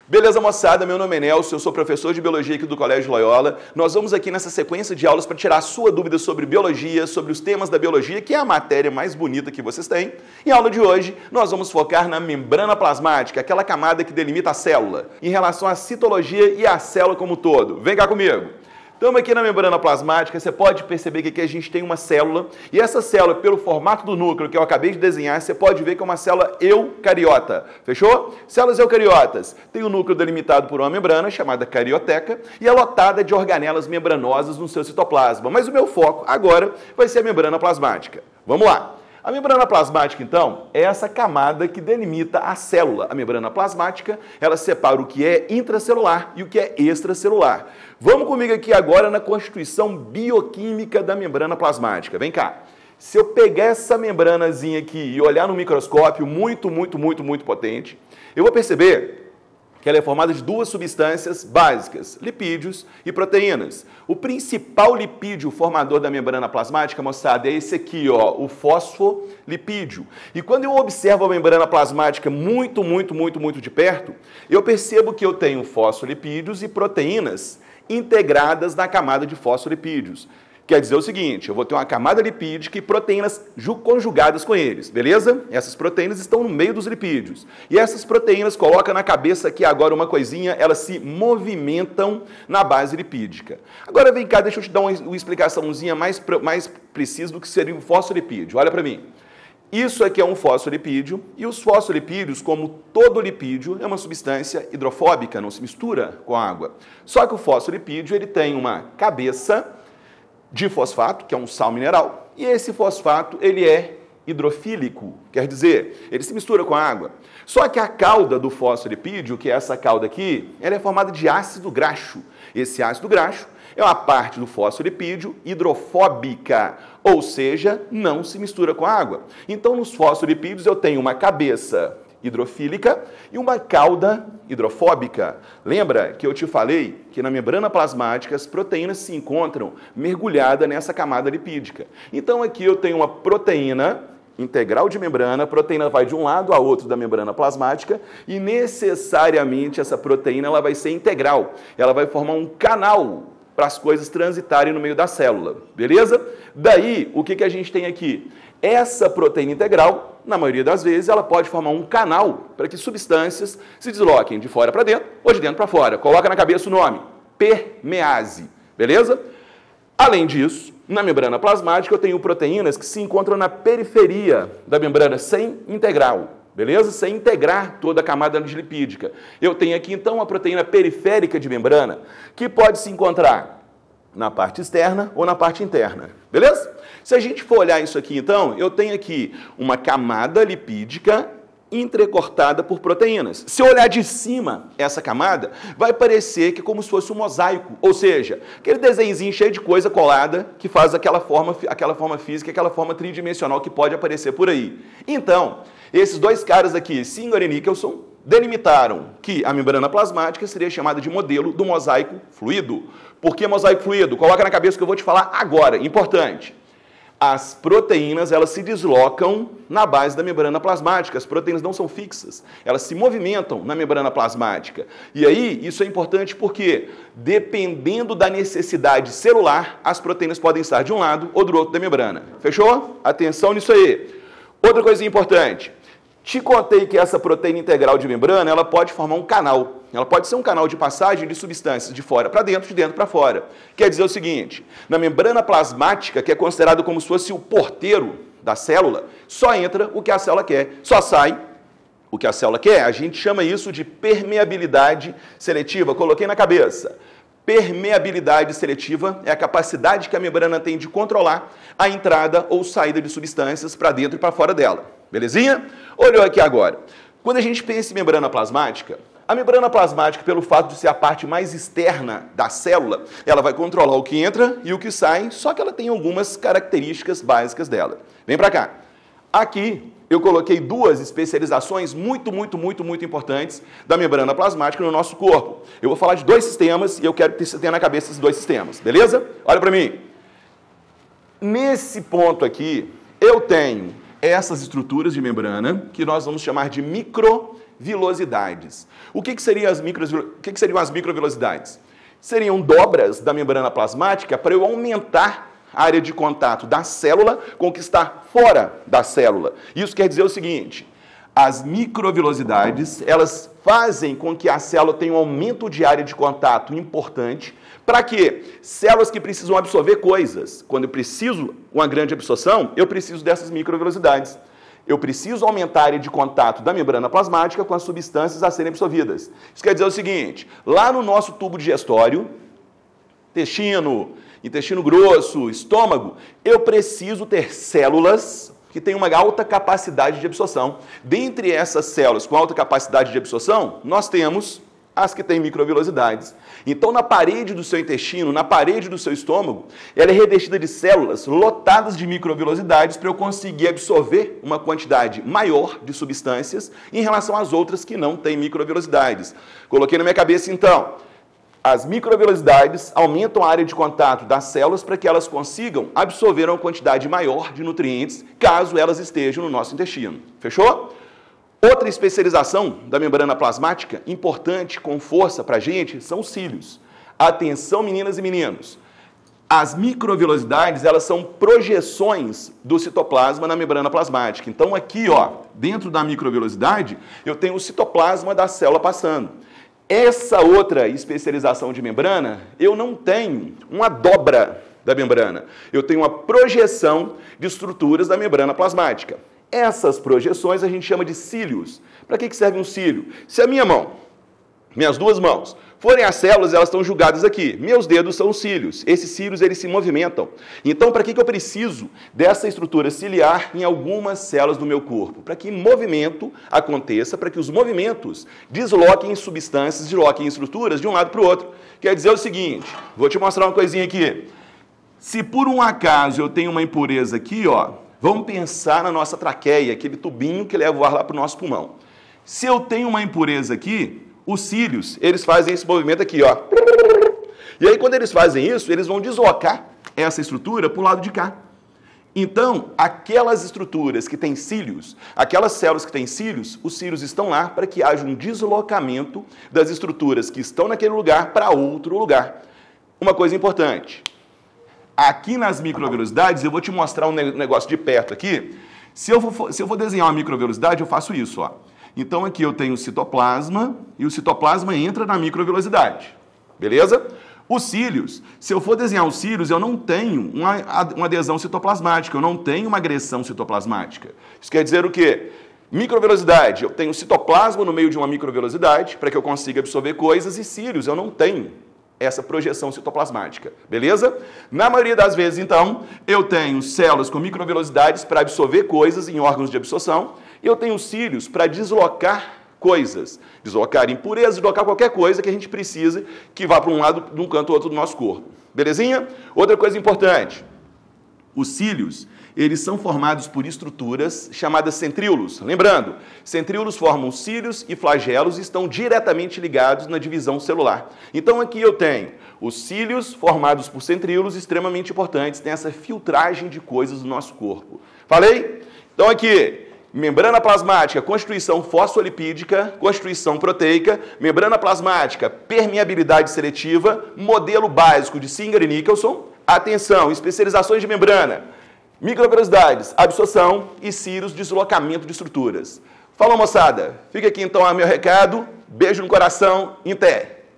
Beleza, moçada? Meu nome é Nelson, eu sou professor de Biologia aqui do Colégio Loyola. Nós vamos aqui nessa sequência de aulas para tirar a sua dúvida sobre biologia, sobre os temas da biologia, que é a matéria mais bonita que vocês têm. Em aula de hoje, nós vamos focar na membrana plasmática, aquela camada que delimita a célula, em relação à citologia e à célula como um todo. Vem cá comigo! Estamos aqui na membrana plasmática, você pode perceber que aqui a gente tem uma célula, e essa célula, pelo formato do núcleo que eu acabei de desenhar, você pode ver que é uma célula eucariota. Fechou? Células eucariotas têm o núcleo delimitado por uma membrana, chamada carioteca, e é lotada de organelas membranosas no seu citoplasma. Mas o meu foco agora vai ser a membrana plasmática. Vamos lá! A membrana plasmática, então, é essa camada que delimita a célula. A membrana plasmática, ela separa o que é intracelular e o que é extracelular. Vamos comigo aqui agora na constituição bioquímica da membrana plasmática. Vem cá. Se eu pegar essa membranazinha aqui e olhar no microscópio muito potente, eu vou perceber que ela é formada de duas substâncias básicas, lipídios e proteínas. O principal lipídio formador da membrana plasmática, moçada, é esse aqui, ó, o fosfolipídio. E quando eu observo a membrana plasmática muito de perto, eu percebo que eu tenho fosfolipídios e proteínas integradas na camada de fosfolipídios. Quer dizer o seguinte, eu vou ter uma camada lipídica e proteínas conjugadas com eles, beleza? Essas proteínas estão no meio dos lipídios. E essas proteínas, coloca na cabeça aqui agora uma coisinha, elas se movimentam na base lipídica. Agora vem cá, deixa eu te dar uma explicaçãozinha mais precisa do que seria um fosfolipídio. Olha para mim. Isso aqui é um fosfolipídio, e os fosfolipídios, como todo lipídio, é uma substância hidrofóbica, não se mistura com a água. Só que o fosfolipídio, ele tem uma cabeça de fosfato, que é um sal mineral, e esse fosfato ele é hidrofílico, quer dizer, ele se mistura com a água. Só que a cauda do fosfolipídio, que é essa cauda aqui, ela é formada de ácido graxo. Esse ácido graxo é uma parte do fosfolipídio hidrofóbica, ou seja, não se mistura com a água. Então, nos fosfolipídios eu tenho uma cabeça hidrofílica e uma cauda hidrofóbica. Lembra que eu te falei que na membrana plasmática as proteínas se encontram mergulhadas nessa camada lipídica. Então aqui eu tenho uma proteína integral de membrana, a proteína vai de um lado a outro da membrana plasmática e necessariamente essa proteína ela vai ser integral. Ela vai formar um canal para as coisas transitarem no meio da célula, beleza? Daí, o que a gente tem aqui? Essa proteína integral, na maioria das vezes, ela pode formar um canal para que substâncias se desloquem de fora para dentro ou de dentro para fora. Coloca na cabeça o nome, permease, beleza? Além disso, na membrana plasmática eu tenho proteínas que se encontram na periferia da membrana sem integral, beleza? Sem integrar toda a camada lipídica. Eu tenho aqui, então, uma proteína periférica de membrana que pode se encontrar na parte externa ou na parte interna, beleza? Se a gente for olhar isso aqui, então, eu tenho aqui uma camada lipídica entrecortada por proteínas. Se eu olhar de cima essa camada, vai parecer que é como se fosse um mosaico, ou seja, aquele desenhozinho cheio de coisa colada que faz aquela forma física, aquela forma tridimensional que pode aparecer por aí. Então, esses dois caras aqui, Singer e Nicholson, delimitaram que a membrana plasmática seria chamada de modelo do mosaico fluido. Por que mosaico fluido? Coloca na cabeça que eu vou te falar agora, importante. As proteínas, elas se deslocam na base da membrana plasmática. As proteínas não são fixas, elas se movimentam na membrana plasmática. E aí, isso é importante porque, dependendo da necessidade celular, as proteínas podem estar de um lado ou do outro da membrana. Fechou? Atenção nisso aí. Outra coisa importante. Te contei que essa proteína integral de membrana, ela pode formar um canal. Ela pode ser um canal de passagem de substâncias de fora para dentro, de dentro para fora. Quer dizer o seguinte, na membrana plasmática, que é considerado como se fosse o porteiro da célula, só entra o que a célula quer, só sai o que a célula quer. A gente chama isso de permeabilidade seletiva. Coloquei na cabeça. Permeabilidade seletiva é a capacidade que a membrana tem de controlar a entrada ou saída de substâncias para dentro e para fora dela. Belezinha? Olhou aqui agora. Quando a gente pensa em membrana plasmática, a membrana plasmática, pelo fato de ser a parte mais externa da célula, ela vai controlar o que entra e o que sai, só que ela tem algumas características básicas dela. Vem para cá. Aqui eu coloquei duas especializações muito importantes da membrana plasmática no nosso corpo. Eu vou falar de dois sistemas e eu quero que você tenha na cabeça esses dois sistemas, beleza? Olha para mim. Nesse ponto aqui, eu tenho essas estruturas de membrana, que nós vamos chamar de microtubulos. microvilosidades. O que seriam as microvilosidades? Seriam dobras da membrana plasmática para eu aumentar a área de contato da célula com o que está fora da célula. Isso quer dizer o seguinte: as microvilosidades, elas fazem com que a célula tenha um aumento de área de contato importante. Para quê? Células que precisam absorver coisas. Quando eu preciso uma grande absorção, eu preciso dessas microvilosidades. Eu preciso aumentar a área de contato da membrana plasmática com as substâncias a serem absorvidas. Isso quer dizer o seguinte: lá no nosso tubo digestório, intestino grosso, estômago, eu preciso ter células que têm uma alta capacidade de absorção. Dentre essas células com alta capacidade de absorção, nós temos as que têm microvilosidades. Então, na parede do seu intestino, na parede do seu estômago, ela é revestida de células lotadas de microvilosidades para eu conseguir absorver uma quantidade maior de substâncias em relação às outras que não têm microvilosidades. Coloquei na minha cabeça, então, as microvilosidades aumentam a área de contato das células para que elas consigam absorver uma quantidade maior de nutrientes, caso elas estejam no nosso intestino. Fechou? Outra especialização da membrana plasmática, importante, com força para a gente, são os cílios. Atenção, meninas e meninos. As microvilosidades, elas são projeções do citoplasma na membrana plasmática. Então, aqui, ó, dentro da microvilosidade, eu tenho o citoplasma da célula passando. Essa outra especialização de membrana, eu não tenho uma dobra da membrana. Eu tenho uma projeção de estruturas da membrana plasmática. Essas projeções a gente chama de cílios. Para que serve um cílio? Se a minha mão, minhas duas mãos, forem as células, elas estão julgadas aqui. Meus dedos são os cílios. Esses cílios, eles se movimentam. Então, para que eu preciso dessa estrutura ciliar em algumas células do meu corpo? Para que movimento aconteça, para que os movimentos desloquem substâncias, desloquem estruturas de um lado para o outro. Quer dizer o seguinte, vou te mostrar uma coisinha aqui. Se por um acaso eu tenho uma impureza aqui, ó, vamos pensar na nossa traqueia, aquele tubinho que leva o ar lá para o nosso pulmão. Se eu tenho uma impureza aqui, os cílios, eles fazem esse movimento aqui, ó. E aí, quando eles fazem isso, eles vão deslocar essa estrutura para o lado de cá. Então, aquelas estruturas que têm cílios, aquelas células que têm cílios, os cílios estão lá para que haja um deslocamento das estruturas que estão naquele lugar para outro lugar. Uma coisa importante. Aqui nas microvilosidades, eu vou te mostrar um negócio de perto aqui. Se eu for desenhar uma microvilosidade, eu faço isso, ó. Então, aqui eu tenho o citoplasma, e o citoplasma entra na microvilosidade. Beleza? Os cílios, se eu for desenhar os cílios, eu não tenho uma adesão citoplasmática, eu não tenho uma agressão citoplasmática. Isso quer dizer o quê? Microvilosidade, eu tenho citoplasma no meio de uma microvilosidade, para que eu consiga absorver coisas, e cílios, eu não tenho essa projeção citoplasmática, beleza? Na maioria das vezes, então, eu tenho células com microvilosidades para absorver coisas em órgãos de absorção, e eu tenho cílios para deslocar coisas, deslocar impurezas, deslocar qualquer coisa que a gente precisa que vá para um lado, de um canto ou outro do nosso corpo, belezinha? Outra coisa importante, os cílios, eles são formados por estruturas chamadas centríolos. Lembrando, centríolos formam cílios e flagelos e estão diretamente ligados na divisão celular. Então aqui eu tenho os cílios formados por centríolos extremamente importantes, tem essa filtragem de coisas do nosso corpo. Falei? Então aqui, membrana plasmática, constituição fosfolipídica, constituição proteica, membrana plasmática, permeabilidade seletiva, modelo básico de Singer e Nicholson. Atenção, especializações de membrana. Microvilosidades, absorção e cílios, deslocamento de estruturas. Falou, moçada. Fica aqui então o meu recado. Beijo no coração. Em pé.